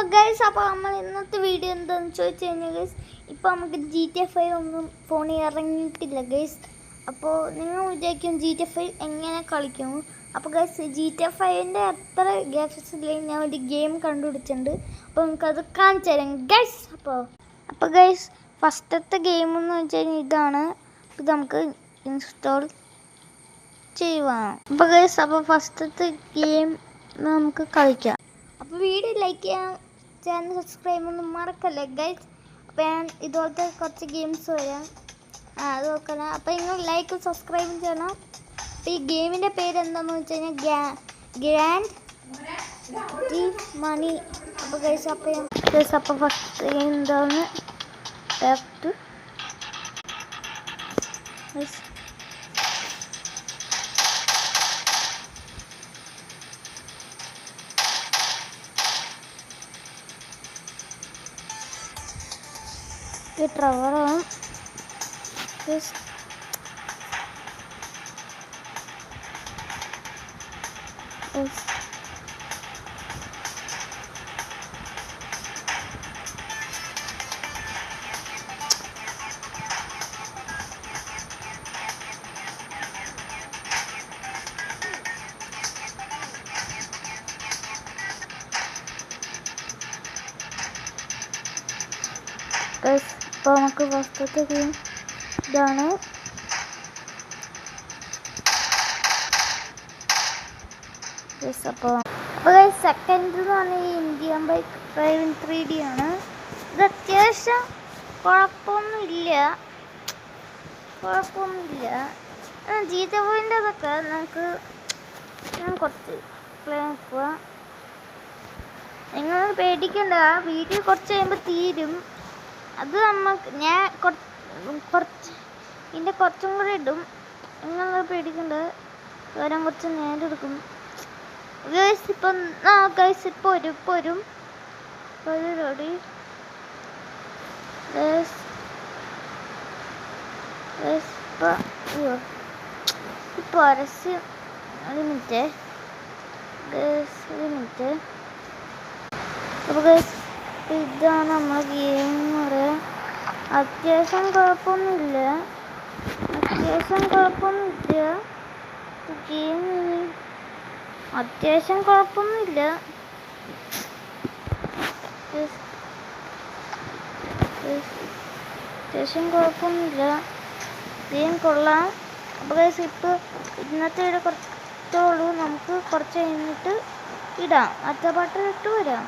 അപ്പോൾ ഗൈസ്, അപ്പോൾ നമ്മൾ ഇന്നത്തെ വീഡിയോ എന്താണെന്ന് ചോദിച്ചു കഴിഞ്ഞാൽ ഗൈസ്, ഇപ്പോൾ നമുക്ക് GTA 5 ഒന്നും ഫോണിൽ ഇറങ്ങിയിട്ടില്ല ഗൈസ്. അപ്പോൾ നിങ്ങൾ വിചാരിക്കും GTA 5 എങ്ങനെ കളിക്കും. അപ്പോൾ ഗൈസ്, GTA 5ൻ്റെ അത്ര ഗ്രാഫിക്സ് ഇല്ലെങ്കിൽ ഞാൻ ഒരു ഗെയിം കണ്ടുപിടിച്ചിട്ടുണ്ട്. അപ്പോൾ നമുക്കത് കാണിച്ചു തരാം ഗൈസ്. അപ്പോൾ ഗൈസ്, ഫസ്റ്റത്തെ ഗെയിം എന്ന് വെച്ച് കഴിഞ്ഞാൽ ഇതാണ്. ഇത് നമുക്ക് ഇൻസ്റ്റാൾ ചെയ്യുവാണ്. അപ്പോൾ ഗൈസ്, അപ്പോൾ ഫസ്റ്റത്തെ ഗെയിം നമുക്ക് കളിക്കാം. അപ്പോൾ വീഡിയോ ലൈക്ക് ചെയ്യാൻ, ചാനൽ സബ്സ്ക്രൈബ് ഒന്നും മറക്കല്ലേ ഗൈസ്. അപ്പോൾ ഞാൻ ഇതുപോലത്തെ കുറച്ച് ഗെയിംസ് വരാം, അത് നോക്കണം. അപ്പോൾ നിങ്ങൾ ലൈക്കും സബ്സ്ക്രൈബും ചെയ്യണം. അപ്പോൾ ഈ ഗെയിമിൻ്റെ പേര് എന്താണെന്ന് വെച്ച് കഴിഞ്ഞാൽ ഗ്രാൻഡ് തീഫ് മണി. അപ്പോൾ ഗൈസ്, അപ്പോൾ ഫസ്റ്റ് എന്താണ് ലെഫ്റ്റ് ട്രവറാണ്. അപ്പോൾ നമുക്ക് ഫസ്റ്റത്തെ ഗെയിം ഇതാണ്. അപ്പോൾ സെക്കൻഡ് എന്ന് പറഞ്ഞാൽ ഈ ഇന്ത്യൻ ബൈക്ക് ഡ്രൈവിംഗ് 3D ആണ്. ഇത് അത്യാവശ്യം കുഴപ്പമൊന്നുമില്ല. GTA 5ൻ്റെ അതൊക്കെ നമുക്ക് ഞാൻ കുറച്ച് പ്ലേ നോക്കുക. നിങ്ങൾ പേടിക്കണ്ട, വീഡിയോ കുറച്ച് കഴിയുമ്പോൾ തീരും. അത് ഞാൻ ഇതിൻ്റെ കുറച്ചും കൂടെ ഇടും. നിങ്ങൾ പേടിക്കണ്ട, വരാൻ കുറച്ച് നേരം എടുക്കും ഗൈസ്. ഇപ്പം ഇപ്പോൾ വരും റെഡി ഇപ്പോൾ പരസ്യം. ഒരു മിനിറ്റ്. അപ്പോൾ ഗൈസ്, ഇതാണ് നമ്മളെ ഗെയിം എന്ന് പറയാം. അത്യാവശ്യം കുഴപ്പമൊന്നുമില്ല. ഗെയിം അത്യാവശ്യം കുഴപ്പമൊന്നുമില്ല. ഗെയിം കൊള്ളാം. അപ്പോൾ ഗൈസ്, ഇപ്പോൾ ഇന്നത്തെ വീഡിയോ കുറച്ചേ ഉള്ളൂ. നമുക്ക് കുറച്ച് കഴിഞ്ഞിട്ട് ഇടാം. അടുത്ത പാട്ട് ഇട്ട് വരാം.